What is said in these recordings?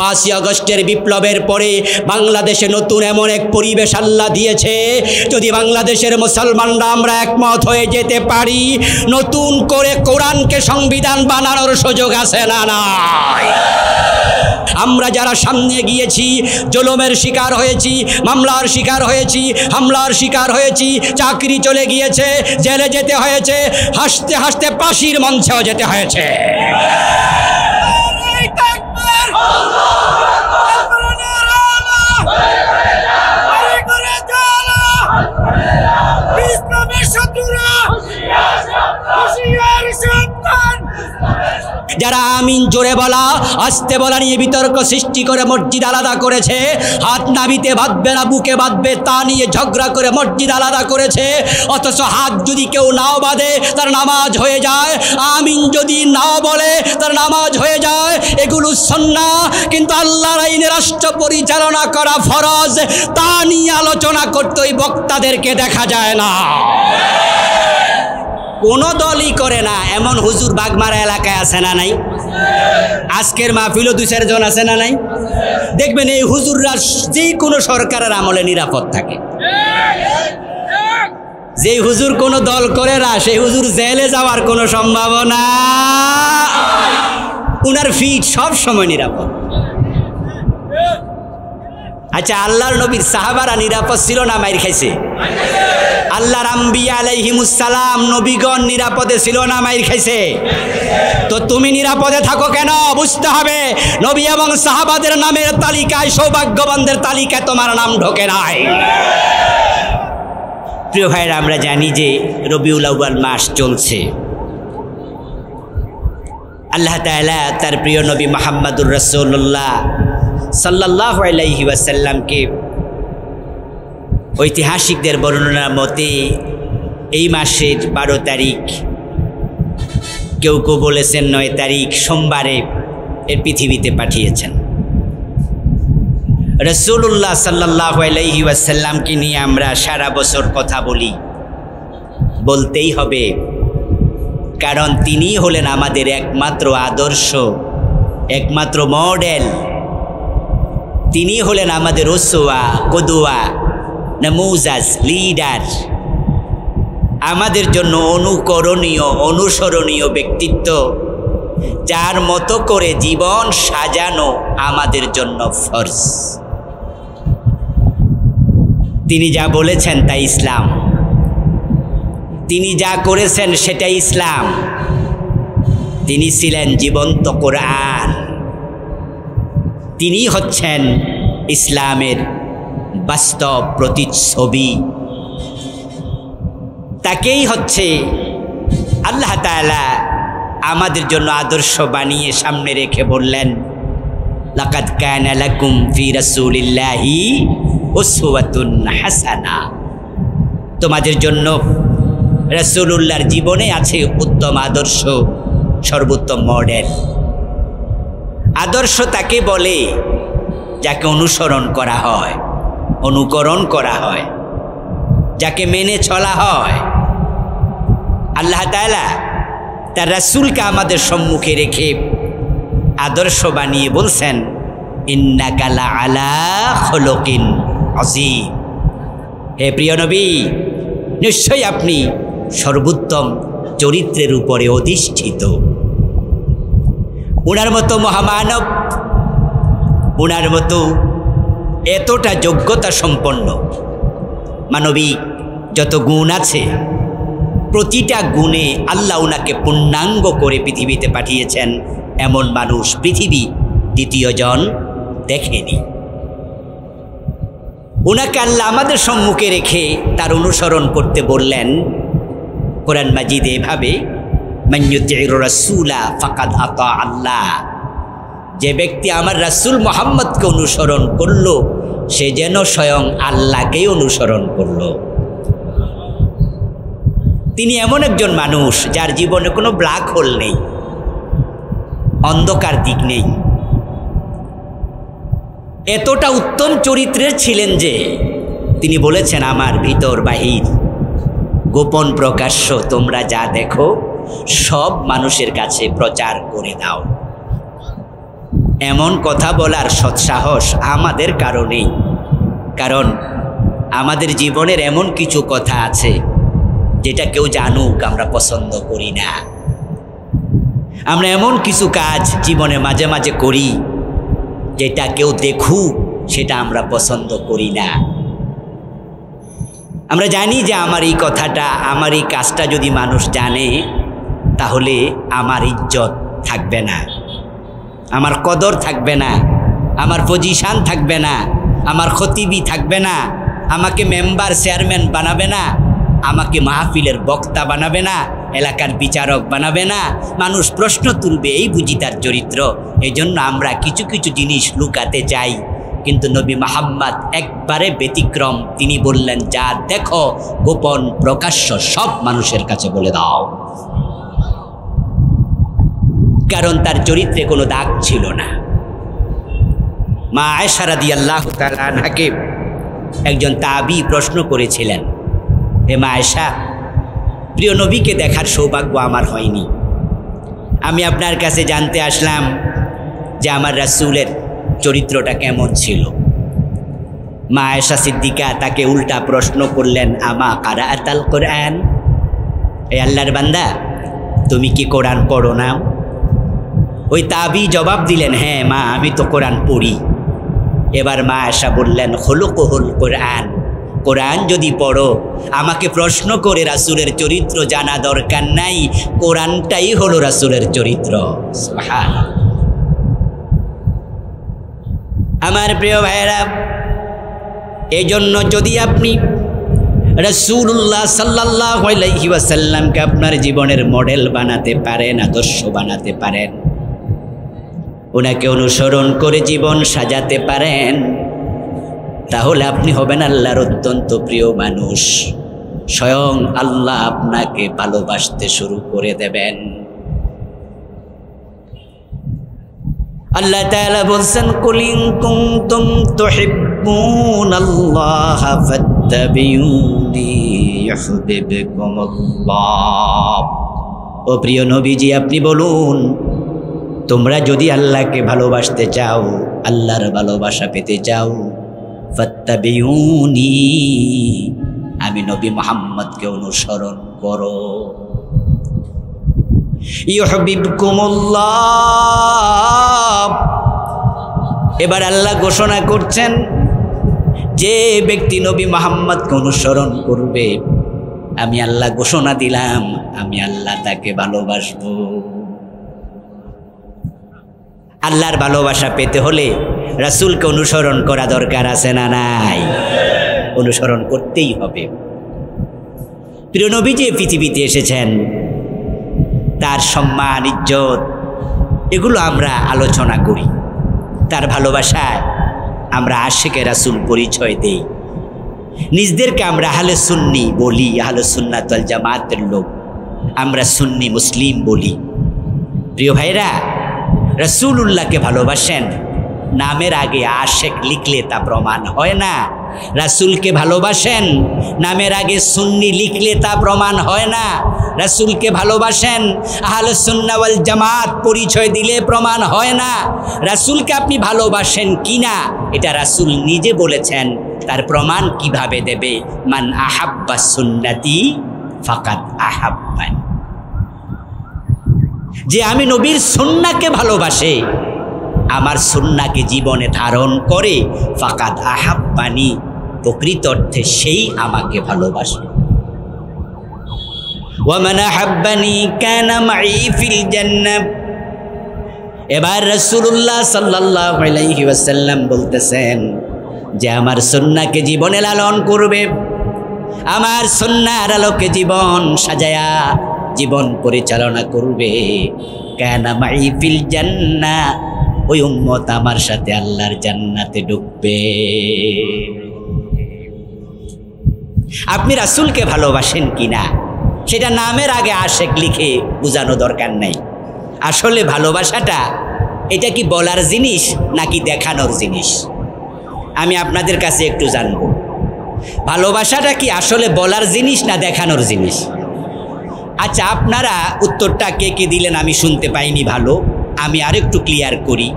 5ই আগস্টের বিপ্লবের পরে বাংলাদেশে নতুন এমন এক পরিবেশ আল্লাহ দিয়েছে, যদি বাংলাদেশের মুসলমানরা আমরা একমত হয়ে যেতে পারি, নতুন করে কোরআনকে সংবিধান বানানোর সুযোগ আছে না নাই? আমরা যারা সামনে গিয়েছি, জুলুমের শিকার হয়েছি, মামলার শিকার হয়েছি, হামলার শিকার হয়েছি, চাকরি চলে গিয়েছে, জেলে যেতে হয়েছে, হাসতে হাসতে ফাঁসির মঞ্চেও যেতে হয়েছে। যারা আমিন জোরে বলা আস্তে বলা নিয়ে বিতর্ক সৃষ্টি করে মসজিদ আলাদা করেছে, হাত নাবিতে বাঁধবে না বুকে বাঁধবে তা নিয়ে ঝগড়া করে মসজিদ আলাদা করেছে, অথচ হাত যদি কেউ নাও বাঁধে তার নামাজ হয়ে যায়, আমিন যদি নাও বলে তার নামাজ হয়ে যায়, এগুলো সুন্নাহ। কিন্তু আল্লাহর আইনে রাষ্ট্র পরিচালনা করা ফরজ, তা নিয়ে আলোচনা করতে ওই বক্তাদেরকে দেখা যায় না। কোনো দলই করে না এমন হুজুর বাগমারা এলাকায় আছে না নাই? আজকের মাহফিলও 2-4 জন আছে না নাই? দেখবেন এই হুজুররা যে কোনো সরকারের আমলে নিরাপদ থাকে। যে হুজুর কোনো দল করে না সেই হুজুর জেলে যাওয়ার কোনো সম্ভাবনা, উনার ফিট সব সময় নিরাপদ। আচ্ছা, আল্লাহর নবীর সাহাবারা নিরাপদ ছিল না মাইর খাইছে? আল্লাহর আম্বিয়া আলাইহিমুস সালাম নবীগণ নিরাপদে ছিল না মাইর খাইছে? তো তুমি নিরাপদে থাকো কেন? বুঝতে হবে নবী এবং সাহাবাদের নামের তালিকায়, সৌভাগ্যবানদের তালিকায় তোমার নাম ঢোকে নাই। প্রিয় ভাইরা, আমরা জানি যে রবিউল আউয়াল মাস চলছে। আল্লাহ তাআলা তার প্রিয় নবী মুহাম্মদুর রাসূলুল্লাহ সাল্লাল্লাহু আলাইহি ওয়াসাল্লামকে ঐতিহাসিকদের বর্ণনার মতে এই মাসের 12 তারিখ, কেউ কেউ বলেছেন 9 তারিখ, সোমবারে এর পৃথিবীতে পাঠিয়েছেন। রাসূলুল্লাহ সাল্লাল্লাহু আলাইহি ওয়াসাল্লামকে নিয়ে আমরা সারা বছর কথা বলি, বলতেই হবে, কারণ তিনি হলেন আমাদের একমাত্র আদর্শ, একমাত্র মডেল। তিনি হলেন আমাদের উসওয়া, কুদওয়া, নামুজাজ, লিডার, আমাদের জন্য অনুকরণীয়, অনুসরণীয় ব্যক্তিত্ব, যার মতো করে জীবন সাজানো আমাদের জন্য ফরজ। তিনি যা বলেছেন তা ইসলাম, তিনি যা করেছেন সেটাই ইসলাম। তিনি ছিলেন জীবন্ত কোরআন, তিনি হচ্ছেন ইসলামের বাস্তব প্রতিচ্ছবি। তাকেই হচ্ছে আল্লাহ তাআলা আমাদের জন্য আদর্শ বানিয়ে সামনে রেখে বললেন, লাকাদ কানা লাকুম ফি রাসূলিল্লাহি উসওয়াতুন হাসানা। তোমাদের জন্য রাসূলুল্লাহর জীবনে আছে উত্তম আদর্শ, সর্বোত্তম মডেল। আদর্শ তাকে বলে যাকে অনুসরণ করা হয়, অনুকরণ করা হয়, যাকে মেনে চলা হয়। আল্লাহ তাআলা তার রাসূলকে আমাদের সম্মুখে রেখে আদর্শ বানিয়ে বলছেন, ইন্নাকা লাআলা খুলুকিন আযীম। হে প্রিয় নবী, নিশ্চয়ই আপনি সর্বোত্তম চরিত্রের উপরে অধিষ্ঠিত। উনার মতো মহামানব, উনার মতো এতটা যোগ্যতা সম্পন্ন মানবিক যত গুণ আছে, প্রতিটা গুণে আল্লাহ উনাকে পূর্ণাঙ্গ করে পৃথিবীতে পাঠিয়েছেন। এমন মানুষ পৃথিবী দ্বিতীয় জন দেখেনি। উনাকে আল্লাহ আমাদের সম্মুখে রেখে তার অনুসরণ করতে বললেন। কোরআন মাজিদে এভাবে, মান ইউতি'র রাসূলা ফাকাদ আতা আল্লাহ, যে ব্যক্তি আমার রাসূল মুহাম্মদকে অনুসরণ করলো সে যেন স্বয়ং আল্লাহকেই অনুসরণ করলো। তিনি এমন একজন মানুষ যার জীবনে কোনো ব্ল্যাক হোল নেই, অন্ধকার দিক নেই। এতটা উত্তম চরিত্রের ছিলেন যে তিনি বলেছেন, আমার ভিতর বাহির, গোপন প্রকাশ্য তোমরা যা দেখো সব মানুষের কাছে প্রচার করে দাও। এমন কথা বলার সৎসাহস আমাদের কারণেই। কারণ আমাদের জীবনের এমন কিছু কথা আছে যেটা কেউ জানুক আমরা পছন্দ করি না। আমরা এমন কিছু কাজ জীবনে মাঝে মাঝে করি যেটা কেউ দেখুক সেটা আমরা পছন্দ করি না। আমরা জানি যে আমার এই কথাটা, আমার এই কাজটা যদি মানুষ জানে তাহলে আমার ইজ্জত থাকবে না, আমার কদর থাকবে না, আমার পজিশন থাকবে না, আমার খতিবি থাকবে না, আমাকে মেম্বার চেয়ারম্যান বানাবে না, আমাকে মাহফিলের বক্তা বানাবে না, এলাকার বিচারক বানাবে না। মানুষ প্রশ্ন তুলবে, এই বুঝি তার চরিত্র। এই জন্য আমরা কিছু কিছু জিনিস লুকাতে চাই। কিন্তু নবী মুহাম্মদ একবারে ব্যতিক্রম। তিনি বললেন, যা দেখো গোপন প্রকাশ্য সব মানুষের কাছে বলে দাও। কারণ তার চরিত্রে কোনো দাগ ছিল না। মা আয়েশা রাদিয়াল্লাহু তাআলা আনহাকে একজন তাবী প্রশ্ন করেছিলেন, হে মা আয়েশা, প্রিয় নবীকে দেখার সৌভাগ্য আমার হয়নি, আমি আপনার কাছে জানতে আসলাম যে আমার রাসূলের চরিত্রটা কেমন ছিল। মা আয়েশা সিদ্দিকা তাকে উল্টা প্রশ্ন করলেন, আমা কারাআতাল কোরআন, এ আল্লাহর বান্দা, তুমি কি কোরআন পড়ো না? ওই তাবী জবাব দিলেন, হ্যাঁ মা, আমি তো কোরআন পড়ি। এবার মা আয়েশা বললেন, খুলুকুহুল কোরআন, কোরআন যদি পড়ো আমাকে প্রশ্ন করে রাসূলের চরিত্র জানা দরকার নাই, কোরআনটাই হলো রাসূলের চরিত্র। সুবহানাল্লাহ। আমার প্রিয় ভাইয়েরা, এই জন্য যদি আপনি রাসূলুল্লাহ সাল্লাল্লাহু আলাইহি ওয়াসাল্লামকে আপনার জীবনের মডেল বানাতে পারেন, আদর্শ বানাতে পারেন, ওনাকে অনুসরণ করে জীবন সাজাতে পারেন, তাহলে আপনি হবেন আল্লাহর অত্যন্ত প্রিয় মানুষ। স্বয়ং আল্লাহ আপনাকে ভালোবাসতে শুরু করে দেবেন। আল্লাহ তাআলা বলছেন, কুল ইন কুনতুম তুহিব্বুনাল্লাহা ফাত্তাবিউনি ইউহিব্বুকুমুল্লাহ। ও প্রিয় নবীজি, আপনি বলুন, তোমরা যদি আল্লাহকে ভালোবাসতে চাও, আল্লাহর ভালোবাসা পেতে চাও, ফাত্তাবিউনি, আমি নবী মুহাম্মদকে অনুসরণ করো, ইউহিব্বুকুমুল্লাহ। এবার আল্লাহ ঘোষণা করছেন, যে ব্যক্তি নবী মুহাম্মদকে অনুসরণ করবে, আমি আল্লাহ ঘোষণা দিলাম, আমি আল্লাহ তাকে ভালোবাসবো। আল্লাহর ভালোবাসা পেতে হলে রাসূলকে অনুসরণ করা দরকার আছে না নাই? অনুসরণ করতেই হবে। প্রিয় নবী যে পৃথিবীতে এসেছেন, তার সম্মান, ইজ্জত, এগুলো আমরা আলোচনা করি। তার ভালোবাসায় আমরা আশিকে রাসূল পরিচয় দেই। নিজদেরকে আমরা আহলে সুন্নি বলি, আহলে সুন্নাত ওয়াল জামাতের লোক, আমরা সুন্নি মুসলিম বলি। প্রিয় ভাইরা, রাসূলুল্লাহকে ভালোবাসেন, নামের আগে আশেক লিখলে তা প্রমাণ হয় না। রাসূলকে ভালোবাসেন, নামের আগে সুন্নি লিখলে তা প্রমাণ হয় না। রাসূলকে ভালোবাসেন, আহলে সুন্নাহ ওয়াল জামাত পরিচয় দিলে প্রমাণ হয় না। রাসূলকে আপনি ভালোবাসেন কিনা এটা রাসূল নিজে বলেছেন, তার প্রমাণ কিভাবে দেবে? মান আহাব্বা সুন্নতি ফাকাদ আহাব্বানি। যে আমি নবীর সুন্নাহকে ভালোবাসে, আমার সুন্নাহকে জীবনে ধারণ করে, ফাকাদ আহাব্বানি, প্রকৃত অর্থে সেই আমাকে ভালোবাসে। ওয়া মান আহাব্বানি কানা মাই ফিল জান্নাহ। এবার রাসূলুল্লাহ সাল্লাল্লাহু আলাইহি ওয়াসাল্লাম বলতেছেন, যে আমার সুন্নাহকে জীবনে লালন করবে, আমার সুন্নাহর আলোকে জীবন সাজায়া জীবন পরিচালনা করবে, কানা মাই ফিল জান্নাহ, ওই উম্মত আমার সাথে আল্লাহর জান্নাতে ঢুকবে। আপনি রাসূলকে ভালোবাসেন কিনা সেটা নামের আগে আশেক লিখে বোঝানো দরকার নাই। আসলে ভালোবাসাটা এটা কি বলার জিনিস নাকি দেখানোর জিনিস? আমি আপনাদের কাছে একটু জানবো, ভালোবাসাটা কি আসলে বলার জিনিস না দেখানোর জিনিস? আচ্ছা, আপনারা উত্তরটা কে কে দিলেন আমি শুনতে পাইনি। ভালো, আমি আরেকটু ক্লিয়ার করি।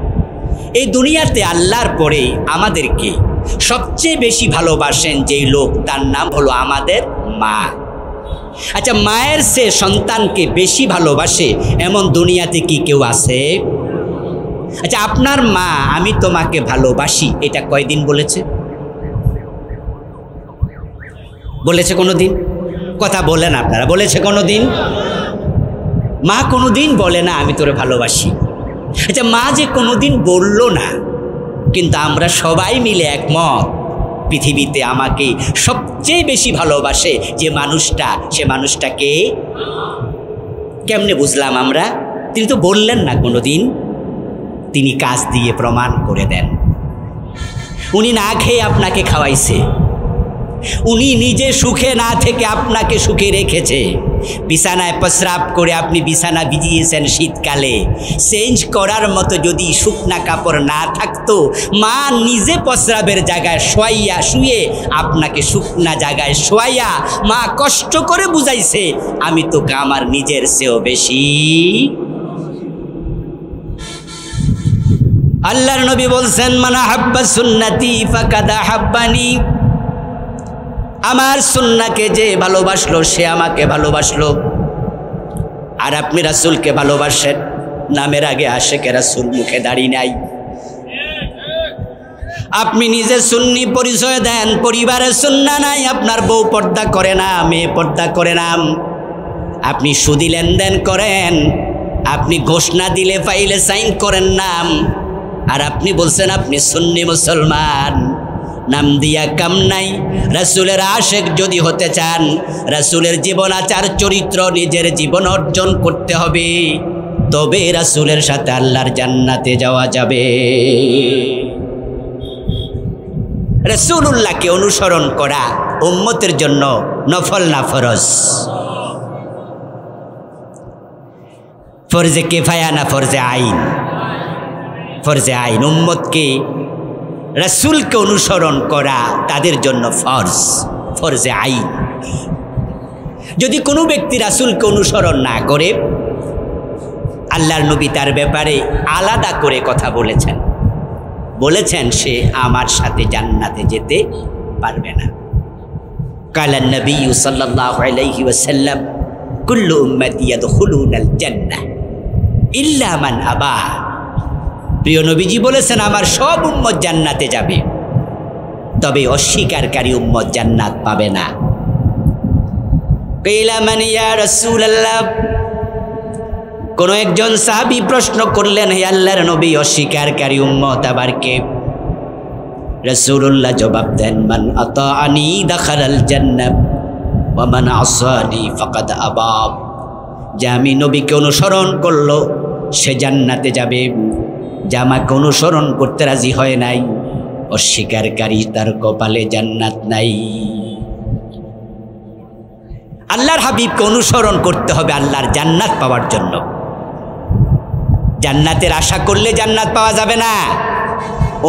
এই দুনিয়াতে আল্লাহর পরে আমাদেরকে সবচেয়ে বেশি ভালোবাসেন যেই লোক, তার নাম হলো আমাদের মা। আচ্ছা, মায়ের সে সন্তানকে বেশি ভালোবাসে এমন দুনিয়াতে কি কেউ আছে? আচ্ছা, আপনার মা আমি তোমাকে ভালোবাসি এটা কয়দিন বলেছে? বলেছে কোনো দিন? কথা বলেন আপনারা, বলেছে কোনো দিন? মা কোনো দিন বলে না আমি তোরে ভালোবাসি। আচ্ছা, মা যে কোনো দিন বলল না, কিন্তু আমরা সবাই মিলে একমত পৃথিবীতে আমাকে সবচেয়ে বেশি ভালোবাসে যে মানুষটা, সে মানুষটাকে কেমনে বুঝলাম আমরা? তিনি তো বললেন না কোনো দিন, তিনি কাজ দিয়ে প্রমাণ করে দেন। উনি না খেয়ে আপনাকে খাওয়াইছে, উনি নিজে সুখে না থেকে আপনাকে সুখে রেখেছে। বিছানায় প্রস্রাব করে আপনি বিছানা ভিজিয়েছেন শীতকালে, চেঞ্জ করার মতো যদি শুকনা কাপড় না থাকতো, মা নিজে প্রস্রাবের জায়গায় শুয়ে আপনাকে শুকনা জায়গায় শোয়াইয়া মা কষ্ট করে বুঝাইছে আমি তোকে আমার নিজের চেয়েও বেশি। আল্লাহর নবী বলছেন মান আহাব্বা সুন্নতি ফাকাদ আহাব্বানি, আমার সুন্নাহকে যে ভালোবাসলো সে আমাকে ভালোবাসলো। আর আপনি রাসূলকে ভালোবাসেন, নামের আগে আশেকে রাসূল মুখে দাড়ি নাই। আপনি নিজে সুন্নি পরিচয় দেন, পরিবারের সুন্নাহ নাই, আপনার বউ পর্দা করে না, মেয়ে পর্দা করে না, আপনি সুদি লেনদেন করেন, আপনি ঘোষণা দিলে ফাইলে সাইন করেন নাম, আর আপনি বলছেন আপনি সুন্নি মুসলমান। নাম দিয়া কাম নাই। রাসূলের আশেক যদি হতে চান, রাসূলের জীবন আচার চরিত্র নিজের জীবন অর্জন করতে হবে, তবে রাসূলের সাথে আল্লাহর জান্নাতে যাওয়া যাবে। রাসূলুল্লাহকে অনুসরণ করা উম্মতের জন্য নফল না ফরজ? ফরজে কিফায়া না ফরজে আইন? ফরজে আইন। উম্মতকে রাসূলকে অনুসরণ করা তাদের জন্য ফরজ, ফরজে আইন। যদি কোনো ব্যক্তি রাসূলকে অনুসরণ না করে, আল্লাহর নবী তার ব্যাপারে আলাদা করে কথা বলেছেন, বলেছেন সে আমার সাথে জান্নাতে যেতে পারবে না। কালান নবী সাল্লাল্লাহু আলাইহি ওয়াসাল্লাম কুল্লু উম্মতি ইয়াদখুলুনাল জান্নাহ ইল্লা মান আবা। প্রিয় নবীজি বলেছেন আমার সব উম্মত জান্নাতে যাবে, তবে অস্বীকারী উম্মত জান্নাত পাবে না। কিলা মান ইয়া রাসূলুল্লাহ, কোন একজন সাহাবী প্রশ্ন করলেন, হে আল্লাহর নবী অস্বীকারী উম্মত আবার কে? রাসূলুল্লাহ জবাব দেন মান আতাআনি দাখালাল জান্নাহ ওয়া মান আসানি ফাকাদ আবা। যে আমি নবীকে অনুসরণ করলো সে জান্নাতে যাবে, যে আমাকে অনুসরণ করতে রাজি হয় নাই, অস্বীকারী তার কপালে জান্নাত নাই। আল্লাহর হাবিবকে অনুসরণ করতে হবে আল্লাহর জান্নাত পাওয়ার জন্য। জান্নাতের আশা করলে জান্নাত পাওয়া যাবে না,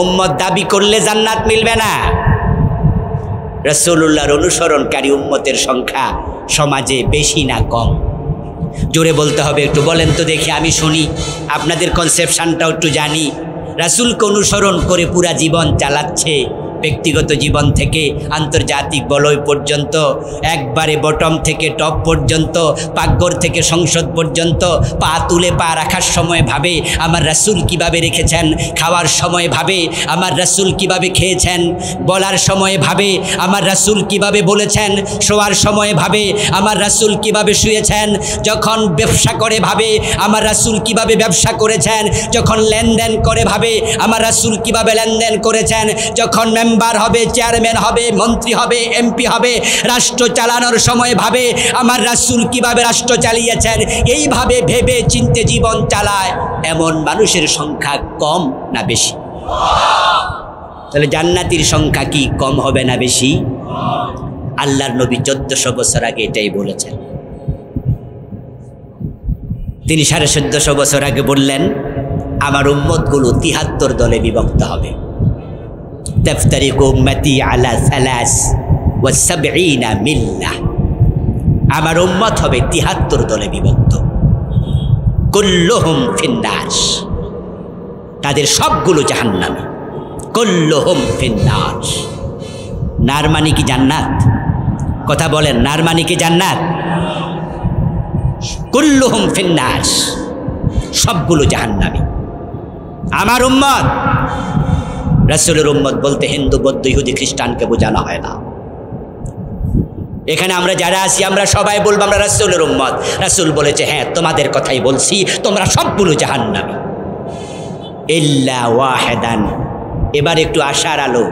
উম্মত দাবি করলে জান্নাত মিলবে না। রাসূলুল্লাহর অনুসরণকারী উম্মতের সংখ্যা সমাজে বেশি না কম? জোরে বলতে হবে, একটু বলেন তো দেখি, আমি শুনি, আপনাদের কনসেপশনটাও একটু জানি। রাসূলকে অনুসরণ করে পুরা জীবন চালাচ্ছে, ব্যক্তিগত জীবন থেকে আন্তর্জাতিক বলয় পর্যন্ত, একবারে বটম থেকে টপ পর্যন্ত, পাকঘর থেকে সংসদ পর্যন্ত, পা তুলে পা রাখার সময় ভাবে আমার রাসূল কিভাবে রেখেছেন, খাওয়ার সময় ভাবে আমার রাসূল কিভাবে খেয়েছেন, বলার সময় ভাবে আমার রাসূল কিভাবে বলেছেন, শোয়ার সময় ভাবে আমার রাসূল কিভাবে শুয়েছেন, যখন ব্যবসা করে ভাবে আমার রাসূল কিভাবে ব্যবসা করেছেন, যখন লেনদেন করে ভাবে আমার রাসূল কিভাবে লেনদেন করেছেন, যখন মেম্বার হবে, চেয়ারম্যান হবে, মন্ত্রী হবে, এমপি হবে, রাষ্ট্র চালানোর সময় ভাবে আমার রাসূল কিভাবে রাষ্ট্র চালিয়েছেন। এইভাবে ভেবে চিন্তে জীবন চালায় এমন মানুষের সংখ্যা কম না বেশি? তাহলে জান্নাতীর সংখ্যা কি কম হবে না বেশি? আল্লাহর নবী 1400 বছর আগে এটাই বলেছেন। তিনি 1450 বছর আগে বললেন আমার উম্মতগুলো 73 দলে বিভক্ত হবে। تفترق أمتي على 73 মিল্লাহ। আমার উম্মত হবে 73 দলে বিভক্ত, কুল্লুহুম ফিন্নার। তাদের সবগুলো জাহান্নামী। কুল্লুহুম ফিন্নার। নার মানে কি জান্নাত? কথা বলেন, নার মানে কি জান্নাত? কুল্লুহুম ফিন্নার, সবগুলো জাহান্নামী। আমার উম্মত, রাসূলের উম্মত বলতে হিন্দু, বৌদ্ধ, ইহুদি, খ্রিস্টানকে বোঝানো হয় না। এখানে আমরা যারা আছি আমরা সবাই বলবো আমরা রাসূলের উম্মত। রাসূল বলেছে হ্যাঁ তোমাদের কথাই বলছি, তোমরা সবগুলো জাহান্নামী ইল্লা ওয়াহিদান। এবার একটু আশার আলো,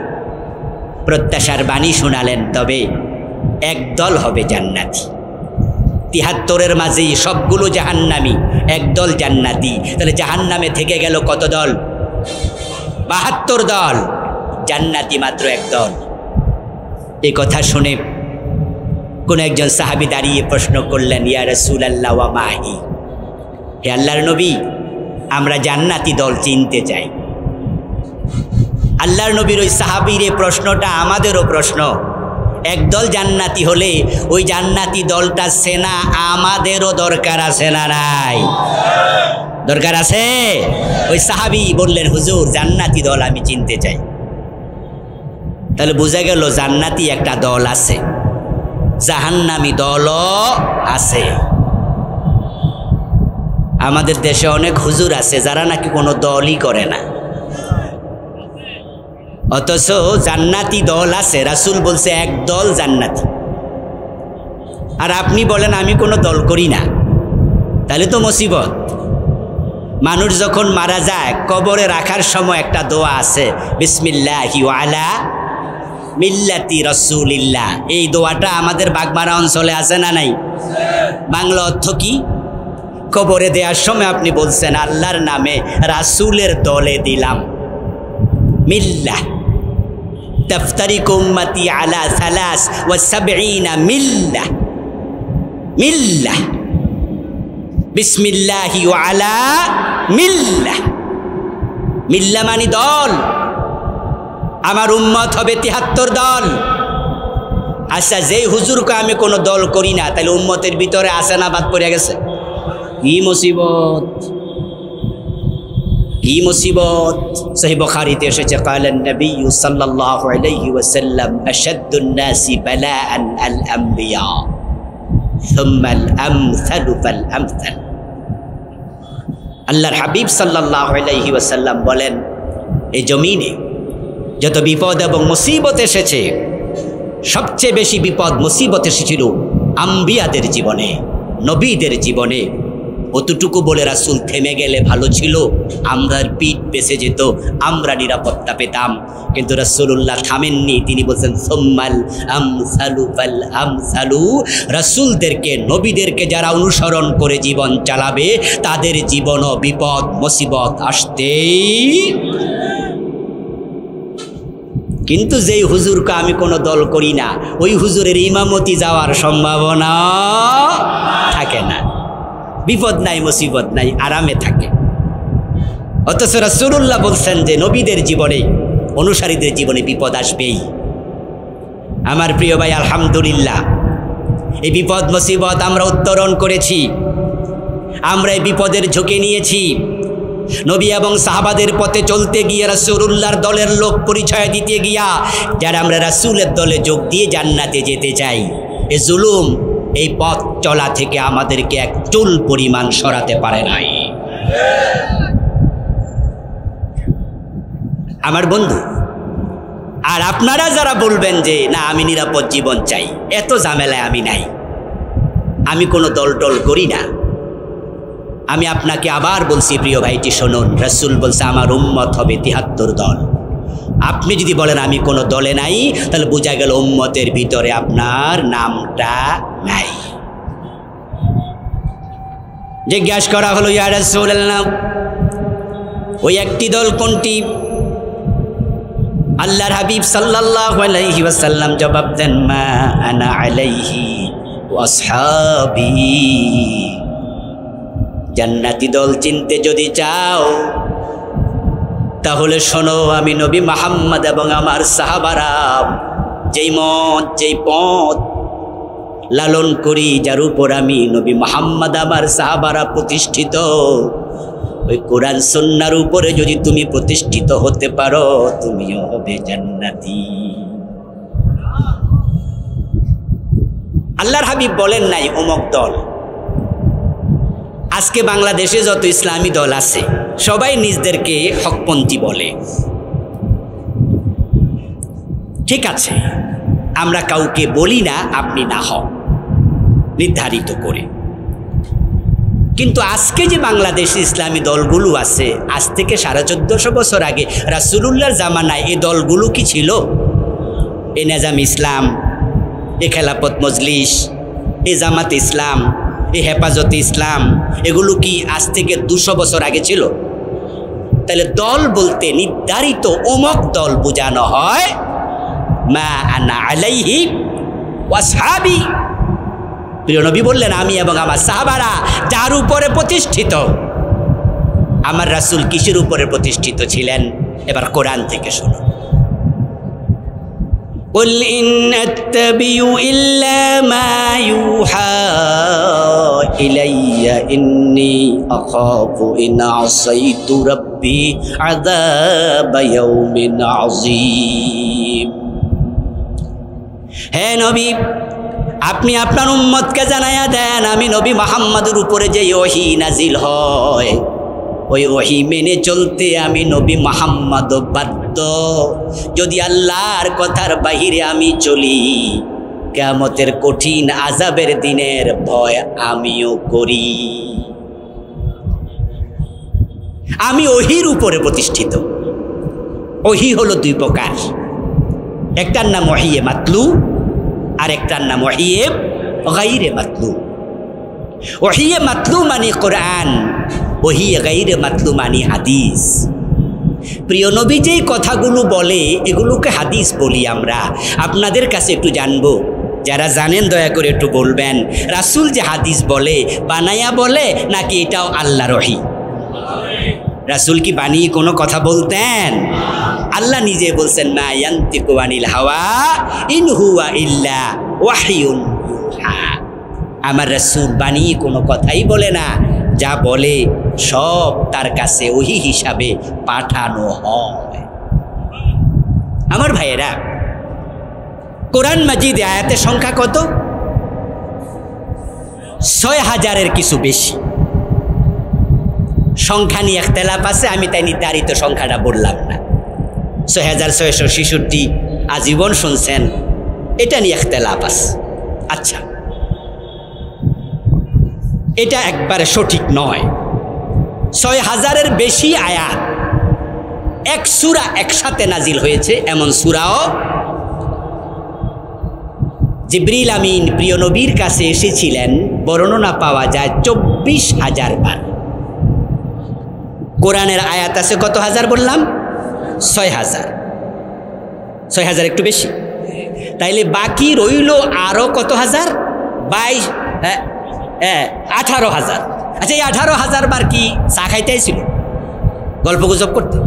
প্রত্যাশার বাণী শোনালেন, তবে একদল হবে জান্নাতি। ৭৩-এর মাঝেই সবগুলো জাহান্নামী, একদল জান্নাতি। তাহলে জাহান্নামে থেকে গেল কত দল? ৭২ দল, জান্নাতি মাত্র একদল। এই কথা শুনে কোন একজন সাহাবী দাঁড়িয়ে প্রশ্ন করলেন, ইয়া রাসূলাল্লাহ ওয়া মাহি, হে আল্লাহর নবী, আমরা জান্নাতি দল চিনতে চাই। আল্লাহর নবীর ওই সাহাবীর এই প্রশ্নটা আমাদেরও প্রশ্ন। একদল জান্নাতি হলে ওই জান্নাতি দলটা সেনা আমাদেরও দরকার আছে না নাই? দরকার আছে। ওই সাহাবী বললেন, হুজুর জান্নাতি দল আমি চিনতে চাই। তাহলে বোঝা গেল জান্নাতি একটা দল আছে, জাহান্নামী দলও আছে। আমাদের দেশে অনেক হুজুর আছে যারা নাকি কোনো দলই করে না, অথচ জান্নাতি দল আছে। রাসূল বলছে এক দল জান্নাতি, আর আপনি বলেন আমি কোনো দল করি না। তাহলে তো মুসিবত। মানুষ যখন মারা যায় কবরে রাখার সময় একটা দোয়া আছে, বিসমিল্লাহি ওয়া আলা মিল্লাতি রাসূলিল্লাহ। এই দোয়াটা আমাদের বাগমারা অঞ্চলে আছে না নাই? বাংলা অর্থ কি? কবরে দেওয়ার সময় আপনি বলছেন আল্লাহর নামে রাসূলের দলে দিলাম। মিল্লাহ তাফতারিকু উম্মতি আলা 73 মিল্লাহ। মিল্লাহ বিসমিল্লাহি ওয়া আলা মিল্লাহ। মিল্লাহ মানে দল। আমার উম্মত হবে ৭৩ দল। আচ্ছা, যেই হুজুরকে আমি কোনো দল করি না, তাহলে উম্মতের ভিতরে আছে না বাদ পড়ে গেছে? কি মুসিবত, কি মুসিবত। সহিহ বুখারীতে এসেছে, ক্বালান নবী সাল্লাল্লাহু আলাইহি ওয়াসাল্লাম, আশাদ্দুন নাসি বালাআন আল আমবিয়া সুম্মা আল আমসালু ফাল আমসাল। আল্লাহর হাবিব সাল্লাল্লাহু আলাইহি ওয়াসাল্লাম বলেন, এই জমিনে যত বিপদ এবং মুসিবত এসেছে, সবচেয়ে বেশি বিপদ মুসিবত এসেছিল আম্বিয়াদের জীবনে, নবীদের জীবনে। অতটুকু বলে রাসূল থেমে গেলে ভালো ছিল, আমরার পিঠ বেঁচে যেত, আমরা নিরাপত্তা পেতাম। কিন্তু রাসূলুল্লাহ থামেননি, তিনি বলছেন সুম্মাল আমসালু ফাল আমসালু। রাসূলদেরকে, নবীদেরকে যারা অনুসরণ করে জীবন চালাবে, তাদের জীবনও বিপদ মুসিবত আসতেই। কিন্তু যেই হুজুরকে আমি কোনো দল করি না, ওই হুজুরের ইমামতি যাওয়ার সম্ভাবনা থাকে না। বিপদ নাই, মুসিবত নাই, আরামে থাকে। অথচ রাসূলুল্লাহ বলছেন যে নবীদের জীবনে, অনুসারীদের জীবনে বিপদ আসবেই। আমার প্রিয় ভাই, আলহামদুলিল্লাহ এই বিপদ মুসিবত আমরা উত্তরণ করেছি, আমরা এই বিপদের ঝুঁকি নিয়েছি। নবী এবং সাহাবাদের পথে চলতে গিয়ে, রাসূলুল্লাহর দলের লোক পরিচয় দিতে গিয়া, যারা আমরা রাসূলের দলে যোগ দিয়ে জান্নাতে যেতে চাই, এই জুলুম এই পথ চলা থেকে আমাদেরকে এক চুল পরিমাণ সরাতে পারে নাই। আমার বন্ধু আর আপনারা যারা বলবেন যে না আমি নিরাপদ জীবন চাই, এত ঝামেলায় আমি নাই, আমি কোনো দল টল করি না, আমি আপনাকে আবার বলছি প্রিয় ভাইটি শুনুন, রাসূল বলছে আমার উম্মত হবে ৭৩ দল। আপনি যদি বলেন আমি কোনো দলে নাই, তাহলে বোঝা গেল উম্মতের ভিতরে আপনার নামটা নাই। জিজ্ঞাসা করা হলো, ইয়া রাসূলুল্লাহ ওই একটি দল কোনটি? আল্লাহর হাবিব সাল্লাল্লাহু আলাইহি ওয়াসাল্লাম জবাব দেন, মা আনা আলাইহি ওয়া আসহাবি। জান্নাতি দল চিনতে যদি চাও তাহলে শোনো, আমি নবী মুহাম্মদ এবং আমার সাহাবারা যেই মত যেই পথ লালন করি, যার উপর আমি নবী মুহাম্মদ আমার সাহাবারা প্রতিষ্ঠিত, ওই কোরআন সুন্নাহর উপরে যদি তুমি প্রতিষ্ঠিত হতে পারো, তুমিও হবে জান্নাতি। আল্লাহর হাবিব বলেন নাই অমুক দল। আজকে বাংলাদেশে যত ইসলামী দল আছে সবাই নিজদেরকে হকপন্থী বলে। ঠিক আছে, আমরা কাউকে বলি না আপনি না হন নির্ধারিত করে, কিন্তু আজকে যে বাংলাদেশে ইসলামী দলগুলো আছে, আজ থেকে 1450 বছর আগে রাসূলুল্লাহর জামানায় এই দলগুলো কি ছিল? এ নেজাম ইসলাম, এ খেলাফত মজলিস, এ জামাত ইসলাম, এ হেফাজত ইসলাম, এগুলো কি আজ থেকে 200 বছর আগে ছিল? তাহলে দল বলতে নির্ধারিত অমুক দল বোঝানো হয় মা আনা আলাইহি ওয়া আসহাবি। প্রিয় নবী বললেন আমি এবং আমার সাহাবারা যার উপরে প্রতিষ্ঠিত। আমার রাসূল কিসের উপরে প্রতিষ্ঠিত ছিলেন? এবার কোরআন থেকে শুনুন। قل إن أتبع إلا ما يوحى إلي إني أخاف إن عصيت ربي عذاب يوم عظيم। হে নবী, আপনি আপনার উম্মতকে জানায়া দেন আমি নবী মুহাম্মদের উপরে যে ওহী নাজিল হয় ওই ওহী মেনে চলতে আমি নবী মুহাম্মদ বাধ্য। যদি আল্লাহর কথার বাহিরে আমি চলি, কিয়ামতের কঠিন আযাবের দিনের ভয় আমিও করি। আমি ওহীর উপরে প্রতিষ্ঠিত। ওহী হলো দুই প্রকার, একটার নাম ওহিয়ে মাতলু আর একটার নাম ওহিয়ে গায়রে মাতলু। ওহিয়ে মাতলু মানে কোরআন, ওহিয়ে গায়রে মাতলু মানে হাদিস। প্রিয় নবী যেই কথাগুলো বলে এগুলোকে হাদিস বলি আমরা। আপনাদের কাছে একটু জানবো, যারা জানেন দয়া করে একটু বলবেন, রাসূল যে হাদিস বলে বানায়া বলে নাকি এটাও আল্লাহর ওহী? রাসূল কি বানিয়ে কোনো কথা বলতেন? আল্লাহ নিজে বলছেন মা ইয়ান্তিকু আনিল হাওয়া ইন হুয়া ইল্লা ওয়াহিয়ুন ইউহা। আমার রাসূল বানিয়ে কোনো কথাই বলে না, যা বলে সব তার কাছে ওহী হিসাবে পাঠানো হয়। আমার ভাইয়েরা, কোরআন মাজিদে আয়াতের সংখ্যা কত? 6000-এর কিছু বেশি। সংখ্যা নিয়ে ইখতিলাফ আছে, আমি তাই নির্ধারিত সংখ্যাটা বললাম না। 6666 আজীবন শুনছেন, এটা নিয়ে ইখতিলাফ আছে। আচ্ছা, এটা একবারে সঠিক নয়। 6000-এর বেশি আয়াত এক সূরা একসাথে নাজিল হয়েছে, এমন সূরাও জিবরিল আমিন প্রিয় নবীর কাছে এসেছিলেন, বর্ণনা পাওয়া যায় 24,000 বার। কোরআনের আয়াত আছে কত হাজার বললাম? 6000। 6000 একটু বেশি, তাইলে বাকি রইল আরো কত হাজার? 18,000। আচ্ছা, এই 18,000 বার কি চা খাইতেই ছিল, গল্প গুজব করতে?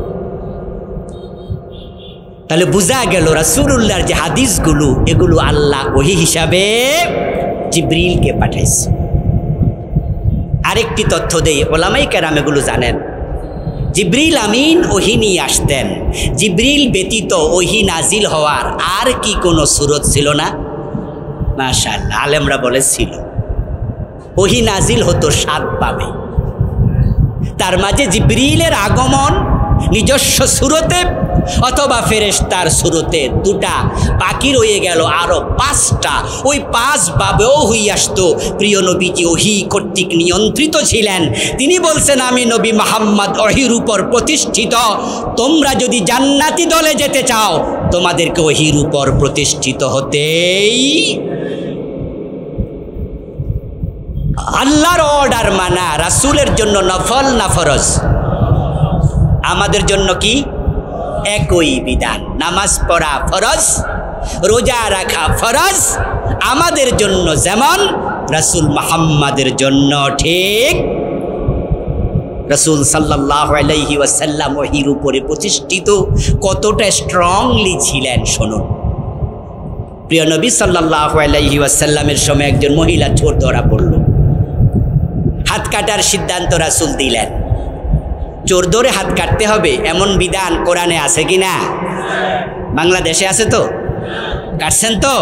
তাহলে বোঝা গেল রাসূলুল্লাহর যে হাদিসগুলো এগুলো আল্লাহ ওহী হিসাবে জিবরিলকে পাঠাইছে। আরেকটি তথ্য দেই, ওলামায়ে কেরাম এগুলো জানেন। জিবরিল আমিন ওহী নিয়ে আসতেন। জিবরিল ব্যতীত ওহী নাজিল হওয়ার আর কি কোনো সুরত ছিল না? মাশাআল্লাহ, আলেমরা বলেছিল ওহী নাজিল হতো 7 ভাবে। তার মাঝে জিবরিলের আগমন নিজস্ব সুরতে অথবা ফেরেশতার সুরতে 2টা, বাকি রয়ে গেল আরো 5টা। ওই 5 ভাবেও হয়ে আসতো। প্রিয় নবীজি ওহী কর্তৃক নিয়ন্ত্রিত ছিলেন। তিনি বলছেন আমি নবী মুহাম্মদ ওহীর উপর প্রতিষ্ঠিত। তোমরা যদি জান্নাতি দলে যেতে চাও তোমাদেরকে ওহীর উপর প্রতিষ্ঠিত হতেই। আল্লাহর অর্ডার মানা রাসূলের জন্য নফল না ফরজ? আমাদের জন্য কি? একই বিধান। নামাজ পড়া ফরজ, রোজা রাখা ফরজ আমাদের জন্য যেমন রাসূল মুহাম্মাদের জন্য ঠিক। রাসূল সাল্লাল্লাহু আলাইহি ওয়াসাল্লাম ওহীর উপরে প্রতিষ্ঠিত কতটা স্ট্রংলি ছিলেন শুনুন। প্রিয় নবী সাল্লাল্লাহু আলাইহি ওয়াসাল্লামের সময় একজন মহিলা চোর ধরা পড়ল। হাত কাটার সিদ্ধান্ত রাসূল দিলেন। চোর ধরে হাত কাটতে হবে এমন বিধান কোরআনে আছে কি না? বাংলাদেশে আছে তো? কাটছেন তো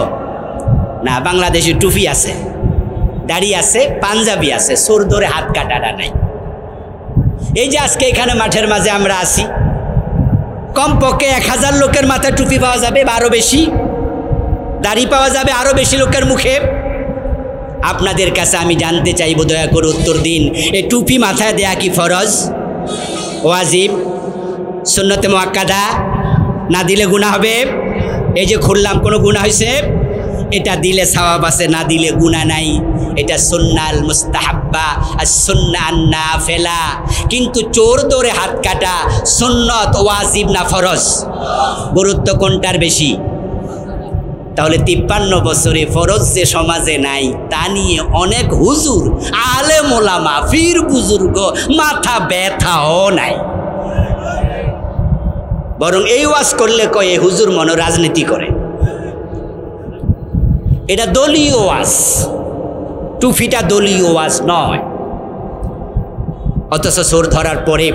না? বাংলাদেশে টুপি আছে, দাড়ি আছে, পাঞ্জাবি আছে, চোর ধরে হাত কাটাটা নাই। এই যে আজকে এখানে মাঠের মাঝে আমরা আছি, কমপক্ষে 1000 লোকের মাথায় টুপি পাওয়া যাবে বা আরো বেশি, দাড়ি পাওয়া যাবে আরো বেশি লোকের মুখে। আপনাদের কাছে আমি জানতে চাইব, দয়া করে উত্তর দিন, এই টুপি মাথায় দেয়া কি ফরজ, ওয়াজিব, সুন্নতে মুআক্কাদা? না দিলে গুনাহ হবে? এই যে খুললাম, কোনো গুনাহ হয়েছে? এটা দিলে সওয়াব আছে, না দিলে গুনাহ নাই। এটা সুন্নাল মুস্তাহাব্বা আর সুন্নাহ নাফিলা। কিন্তু চোর ধরে হাত কাটা সুন্নত, ওয়াজিব না ফরজ? গুরুত্ব কোনটার বেশি? তাহলে 53 বছরে ফরজ যে সমাজে নাই তা নিয়ে অনেক হুজুর, আলেম ওলামা, পীর বুজুর্গ মাথা ব্যথাও নাই। বরং এই ওয়াজ করলে কয়ে হুজুর মনে রাজনীতি করে। এটা দলীয় ওয়াজ, টুপিটা দলীয় ওয়াজ নয়। অথচ চোর ধরার পরে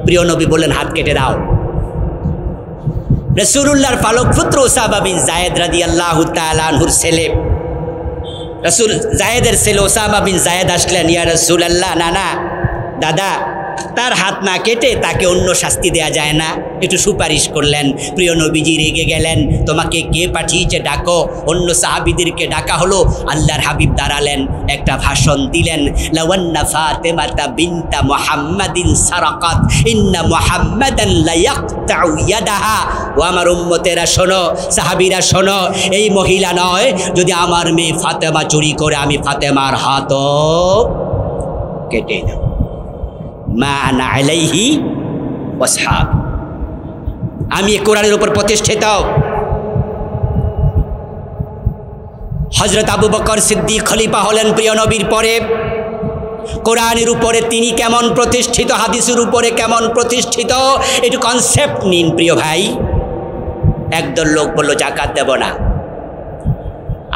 প্রিয় নবী বললেন হাত কেটে দাও। রাসূলুল্লাহর পালক পুত্র উসামা বিন যায়েদ রাদিয়াল্লাহু তাআলা আনহুর ছেলে, রাসূল যায়েদের ছেলে উসামা বিন যায়েদ আসলেন, ইয়া রাসূলুল্লাহ, না দাদা, তার হাত না কেটে তাকে অন্য শাস্তি দেয়া যায় না, একটু সুপারিশ করলেন। প্রিয় নবীজি রেগে গেলেন, তোমাকে কে পাঠিয়েছে, ডাকো। অন্য সাহাবীদেরকে ডাকা হলো। আল্লাহর হাবিব দাঁড়ালেন, একটা ভাষণ দিলেন, লাওয়ান্না ফাতেমাতা বিনতা মুহাম্মাদিন সারাকাত ইন্না মুহাম্মাদান লা ইয়াকতাউ ইয়াদাহা। ও আমার উম্মতেরা শোনো, সাহাবীরা শোনো, এই মহিলা নয়, যদি আমার মেয়ে ফাতেমা চুরি করে আমি ফাতেমার হাতও কেটে দেব। মা আনা আলাইহি ওয়াসহাব, আমি কোরআনের উপর প্রতিষ্ঠিত। হযরত আবু বকর সিদ্দিক খলিফা হলেন প্রিয় নবীর পরে। কোরআনের উপরে তিনি কেমন প্রতিষ্ঠিত, হাদিসের উপরে কেমন প্রতিষ্ঠিত, একটু কনসেপ্ট নিন প্রিয় ভাই। একদল লোক বলল যাকাত দেব না।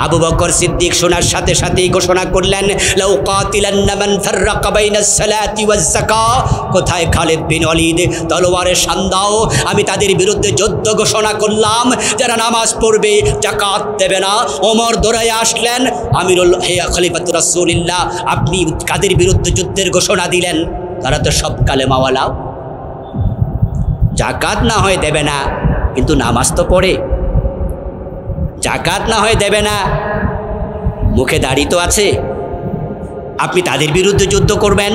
আবু বকর সিদ্দিক শোনার সাথে সাথেই ঘোষণা করলেন, লাউ কাতিলান্না মান ফাররাকা বাইনাস সালাতি ওয়াজ যাকাত। কোথায় খালিদ বিন ওয়ালিদ? তলোয়ারের শান দাও। আমি তাদের বিরুদ্ধে যুদ্ধ ঘোষণা করলাম, যারা নামাজ পড়বে, যাকাত দেবে না। ওমর দৌড়াইয়া আসলেন, আমিরুল হে খলিফাতুর রাসূলুল্লাহ, আপনি কাদের বিরুদ্ধে যুদ্ধের ঘোষণা দিলেন? তারা তো সব কালেমাওয়ালা। যাকাত না হয় দেবে না, কিন্তু নামাজ তো পড়ে। যাকাত না হয় দেবে না, মুখে দাড়ি তো আছে, আপনি তাদের বিরুদ্ধে যুদ্ধ করবেন?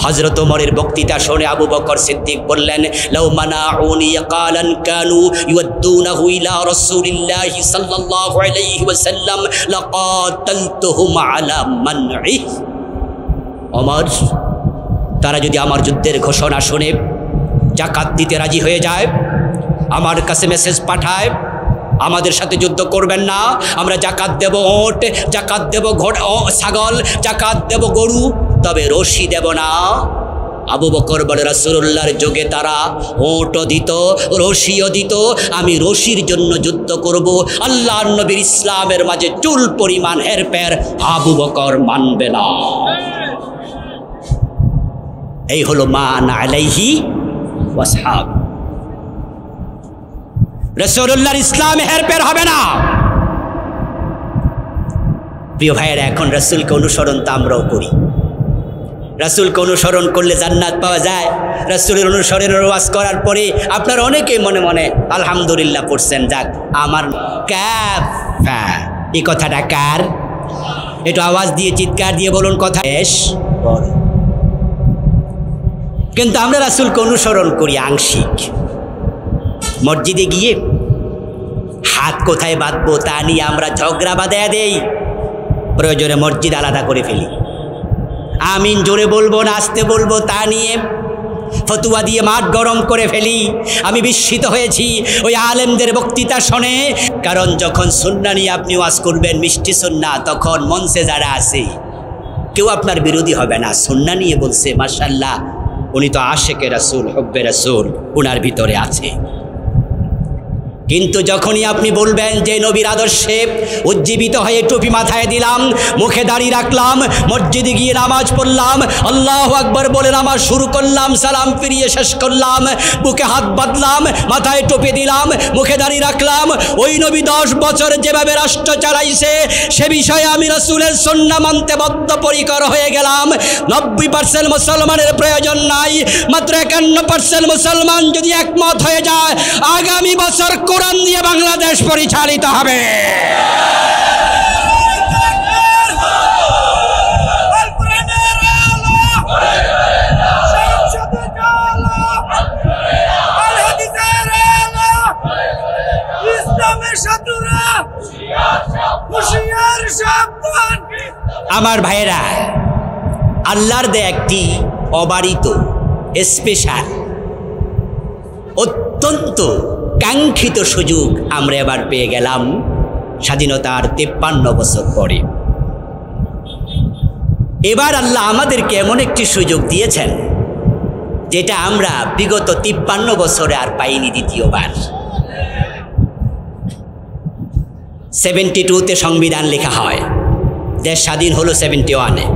হযরত ওমরের বক্তৃতা শুনে আবু বকর সিদ্দিক বললেন, লাউ মানাউনি ইয়াকালান কানু ইউদ্দুনাহু ইলা রাসূলিল্লাহি সাল্লাল্লাহু আলাইহি ওয়াসাল্লাম লাকাতালতুহুম আলা মানঈ। ওমর, তারা যদি আমার যুদ্ধের ঘোষণা শুনে যাকাত দিতে রাজি হয়ে যায়, আমার কাছে মেসেজ পাঠায়, আমাদের সাথে যুদ্ধ করবেন না, আমরা যাকাত দেব ওট, যাকাত দেব ছাগল, যাকাত দেব গরু, তবে রশি দেব না। আবু বকর বলে, রাসূলুল্লাহর যুগে তারা ওটও দিত, রশিও দিত, আমি রশির জন্য যুদ্ধ করব। আল্লাহর নবীর ইসলামের মাঝে চুল পরিমাণ হেরফের আবু বকর মানবে না। এই হলো মা আনা আলাইহি ওয়াসহাব। রাসূলুল্লাহর ইসলামে হেরফের হবে না। প্রিয় ভাইয়েরা, এখন রাসূলকে অনুসরণ তো আমরাও করি। রাসূলকে অনুসরণ করলে জান্নাত পাওয়া যায়। রাসূলের অনুসরণের ওয়াজ করার পরে আপনারা অনেকেই মনে মনে আলহামদুলিল্লাহ পড়ছেন। যাক, আমার কাফা, এই কথাটা কার? একটু আওয়াজ দিয়ে চিৎকার দিয়ে বলুন, কথা বেশ বড়। কিন্তু আমরা রাসূলকে অনুসরণ করি আংশিক। মসজিদে গিয়ে হাত কোথায় বাঁধবো তা নিয়ে আমরা ঝগড়া বাঁধাইয়া দেই, প্রয়োজনে মসজিদ আলাদা করে ফেলি। আমিন জোরে বলবো না আস্তে বলবো তা নিয়ে ফতুয়া দিয়ে মাঠ গরম করে ফেলি। আমি বিস্মিত হয়েছি ওই আলেমদের বক্তৃতা শুনে। কারণ যখন সুন্নাহ নিয়ে আপনি ওয়াজ করবেন, মিষ্টি সুন্নাহ, তখন মঞ্চে যারা আছে কেউ আপনার বিরোধী হবে না। সুন্নাহ নিয়ে বলছে, মাশাআল্লাহ, উনি তো আশেকে রাসূল, হুব্বে রাসূল উনার ভিতরে আছে। কিন্তু যখনই আপনি বলবেন যে নবীর আদর্শে উজ্জীবিত হয়ে টুপি মাথায় দিলাম, মুখে দাড়ি রাখলাম, মসজিদে গিয়ে নামাজ পড়লাম, আল্লাহু আকবার বলে নামাজ শুরু করলাম, সালাম ফিরিয়ে শেষ করলাম, বুকে হাত বাঁধলাম, মাথায় টুপি দিলাম, মুখে দাড়ি রাখলাম, ওই নবী 10 বছর যেভাবে রাষ্ট্র চালাইছে সে বিষয়ে আমি রাসূলের সুন্নাহ মানতে বদ্ধপরিকর হয়ে গেলাম। 90% মুসলমানের প্রয়োজন নাই, মাত্র 51% মুসলমান যদি একমত হয়ে যায়, আগামী বছর কোরআন দিয়ে বাংলাদেশ পরিচালিত হবে। আমার ভাইয়েরা, আল্লাহর দেয়া একটি অবারিত স্পেশাল অত্যন্ত কাঙ্ক্ষিত সুযোগ আমরা এবার পেয়ে গেলাম স্বাধীনতার 53 বছর পরে। এবার আল্লাহ আমাদেরকে এমন একটি সুযোগ দিয়েছেন যেটা আমরা বিগত 53 বছরে আর পাইনি দ্বিতীয়বার। 72-তে সংবিধান লেখা হয়, দেশ স্বাধীন হলো 71-এ।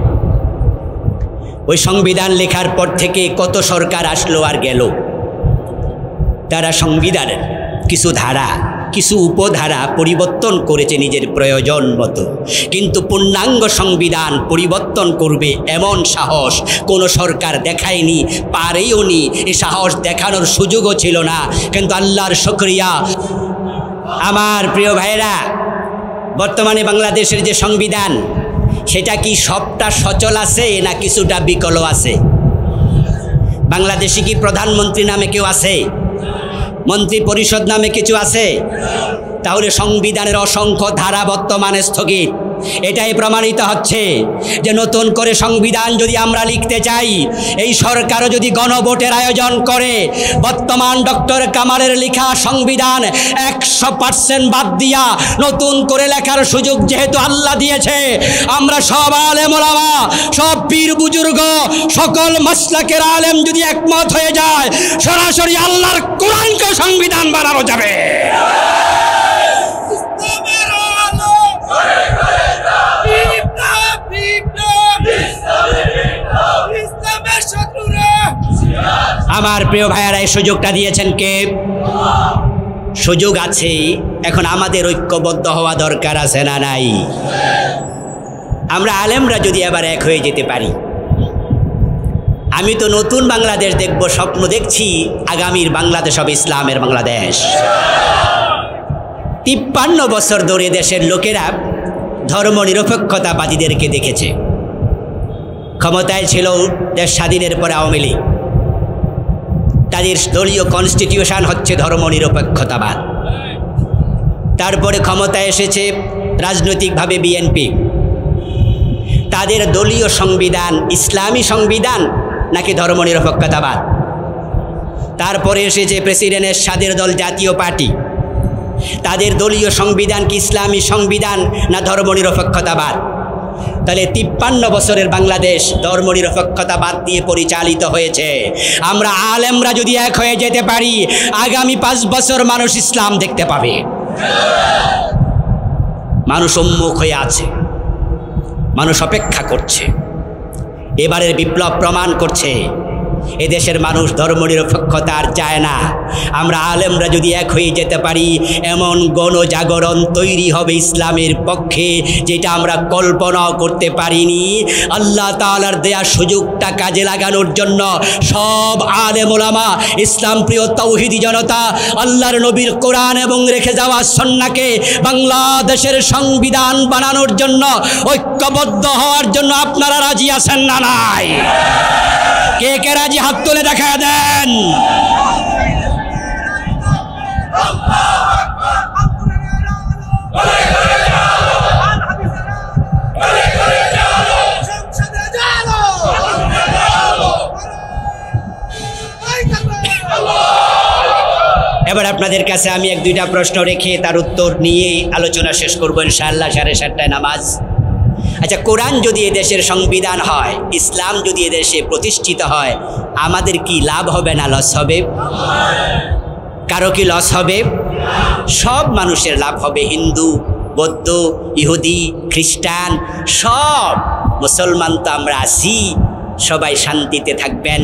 ওই সংবিধান লেখার পর থেকে কত সরকার আসলো আর গেল, তারা সংবিধানের কিছু ধারা, কিছু উপধারা পরিবর্তন করেছে নিজের প্রয়োজন মতো, কিন্তু পূর্ণাঙ্গ সংবিধান পরিবর্তন করবে এমন সাহস কোনো সরকার দেখায়নি, পারেও নি, এই সাহস দেখানোর সুযোগও ছিল না। কিন্তু আল্লাহর শুকরিয়া আমার প্রিয় ভাইরা, বর্তমানে বাংলাদেশের যে সংবিধান সেটা কি সবটা সচল আছে না কিছুটা বিকল আছে? বাংলাদেশে কি প্রধানমন্ত্রী নামে কেউ আছে? মন্ত্রী পরিষদ নামে কিছু আছে? তাহলে সংবিধানের অসংখ্য ধারা বর্তমানে স্থগিত। এটাই প্রমাণিত হচ্ছে যে নতুন করে সংবিধান যদি আমরা লিখতে চাই, এই সরকারও যদি গণভোটের আয়োজন করে, বর্তমান ডক্টর কামালের লেখা সংবিধান 100% বাদ দিয়া নতুন করে লেখার সুযোগ যেহেতু আল্লাহ দিয়েছে, আমরা সব আলেম ওলামা, সব পীর বুজুর্গ, সকল মাসলাকের আলেম যদি একমত হয়ে যায়, সরাসরি আল্লাহর কোরআনকে সংবিধান বানানো যাবে। আমার প্রিয় ভাইয়ারা, এই সুযোগটা দিয়েছেন কে? সুযোগ আছে, এখন আমাদের ঐক্যবদ্ধ হওয়া দরকার আছে না নাই? আমরা আলেমরা যদি এবার এক হয়ে যেতে পারি, আমি তো নতুন বাংলাদেশ দেখব, স্বপ্ন দেখছি আগামীর বাংলাদেশ হবে ইসলামের বাংলাদেশ। 53 বছর ধরে দেশের লোকেরা ধর্মনিরপেক্ষতাবাদীদেরকে দেখেছে। ক্ষমতায় ছিল দেশ স্বাধীনের পরে আওয়ামী লীগ, তাদের দলীয় কনস্টিটিউশন হচ্ছে ধর্মনিরপেক্ষতাবাদ। তারপরে ক্ষমতায় এসেছে রাজনৈতিকভাবে বিএনপি, তাদের দলীয় সংবিধান ইসলামী সংবিধান নাকি ধর্মনিরপেক্ষতাবাদ। তারপরে এসেছে প্রেসিডেন্টের স্বাদের দল জাতীয় পার্টি, তাদের দলীয় সংবিধান কি ইসলামী সংবিধান না ধর্মনিরপেক্ষতাবাদ? তাহলে 53 বছরের বাংলাদেশ ধর্মনিরপেক্ষতাবাদ দিয়ে পরিচালিত হয়েছে। আমরা আলেমরা যদি এক হয়ে যেতে পারি, আগামী 5 বছর মানুষ ইসলাম দেখতে পাবে। মানুষ উন্মুখ হয়ে আছে, মানুষ অপেক্ষা করছে। এবারের বিপ্লব প্রমাণ করছে এদেশের মানুষ ধর্মনিরপেক্ষতা আর চায় না। আমরা আলেমরা যদি এক হয়ে যেতে পারি, এমন গণজাগরণ তৈরি হবে ইসলামের পক্ষে যেটা আমরা কল্পনাও করতে পারিনি। আল্লাহ তাআলার দেয়া সুযোগটা কাজে লাগানোর জন্য সব আলেম ওলামা, ইসলাম প্রিয় তাওহীদি জনতা, আল্লাহর নবীর কোরআন এবং রেখে যাওয়া সুন্নাহকে বাংলাদেশের সংবিধান বানানোর জন্য ঐক্যবদ্ধ হওয়ার জন্য আপনারা রাজি আছেন না নাই? কে কে রাজি হাত তুলে দেখা দেন। এবার আপনাদের কাছে আমি 1-2টা প্রশ্ন রেখে তার উত্তর নিয়ে আলোচনা শেষ করব ইনশাআল্লাহ। 7:30টায় নামাজ। আচ্ছা, কোরআন যদি এদেশের সংবিধান হয়, ইসলাম যদি এদেশে প্রতিষ্ঠিত হয়, আমাদের কি লাভ হবে না লস হবে? কারো কি লস হবে? সব মানুষের লাভ হবে, হিন্দু, বৌদ্ধ, ইহুদি, খ্রিস্টান, সব। মুসলমান তো আমরা আছি, সবাই শান্তিতে থাকবেন,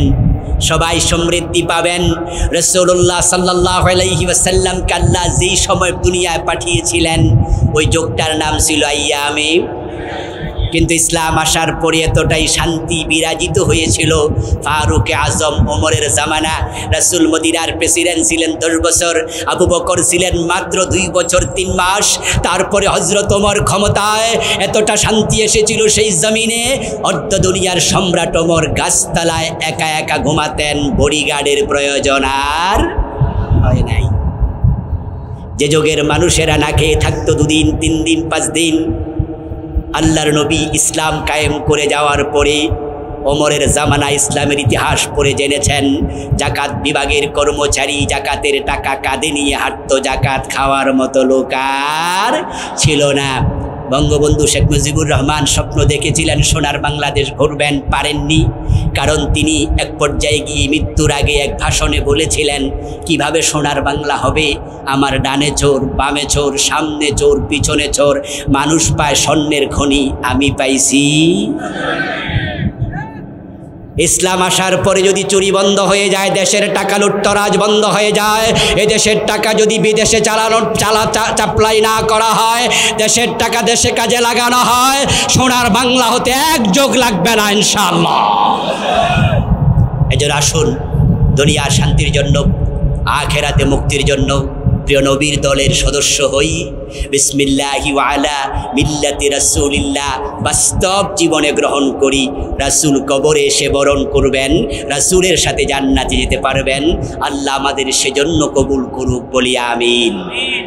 সবাই সমৃদ্ধি পাবেন। রাসূলুল্লাহ সাল্লাল্লাহু আলাইহি ওয়াসাল্লামকে আল্লাহ যেই সময় দুনিয়ায় পাঠিয়েছিলেন ওই যুগটার নাম ছিল আইয়ামে, কিন্তু ইসলাম আসার পরে এতটাই শান্তি বিরাজিত হয়েছিল। ফারুক আজম ওমরের জামানা, রাসূল মদিনার প্রেসিডেন্ট ছিলেন 10 বছর, আবু বকর ছিলেন মাত্র 2 বছর 3 মাস। তারপরে হযরত ওমর ক্ষমতায়, এতটা শান্তি এসেছিল সেই জমিনে, অর্ধ দুনিয়ার সম্রাট ওমর গাছতলায় একা একা ঘুমাতেন, বডিগার্ডের প্রয়োজন আর হয় নাই। যে যুগের মানুষেরা না খেয়ে থাকতো 2 দিন 3 দিন 5 দিন, আল্লাহর নবী ইসলাম কায়েম করে যাওয়ার পরে ওমরের জামানা ইসলামের ইতিহাস পড়ে জেনেছেন জাকাত বিভাগের কর্মচারী জাকাতের টাকা কাঁধে নিয়ে হাঁটতো, জাকাত খাওয়ার মতো লোক আর ছিল না। বঙ্গবন্ধু শেখ মুজিবুর রহমান স্বপ্ন দেখেছিলেন সোনার বাংলাদেশ গড়বেন, পারেননি, কারণ তিনি এক পর্যায়ে গিয়ে মৃত্যুর আগে এক ভাষণে বলেছিলেন কিভাবে সোনার বাংলা হবে, আমার ডানে চোর, বামে চোর, সামনে চোর, পিছনে চোর, মানুষ পায় স্বর্ণের খনি, আমি পাইছি। ইসলাম আসার পরে যদি চুরি বন্ধ হয়ে যায়, দেশের টাকা লুটতরাজ বন্ধ হয়ে যায়, এদেশের টাকা যদি বিদেশে চাপ্লাই না করা হয়, দেশের টাকা দেশে কাজে লাগানো হয়, সোনার বাংলা হতে এক যোগ লাগবে না ইনশাআল্লাহ। এজন্য আসুন দুনিয়ার শান্তির জন্য, আখিরাতে মুক্তির জন্য প্রিয় নবীর দলের সদস্য হই। বিসমিল্লাহি ওয়া আলা মিল্লাতি রাসূলিল্লাহ বাস্তব জীবনে গ্রহণ করি। রাসূল কবরে এসে বরণ করবেন, রাসূলের সাথে জান্নাতে যেতে পারবেন। আল্লাহ আমাদের সেজন্য কবুল করুক, বলি আমিন।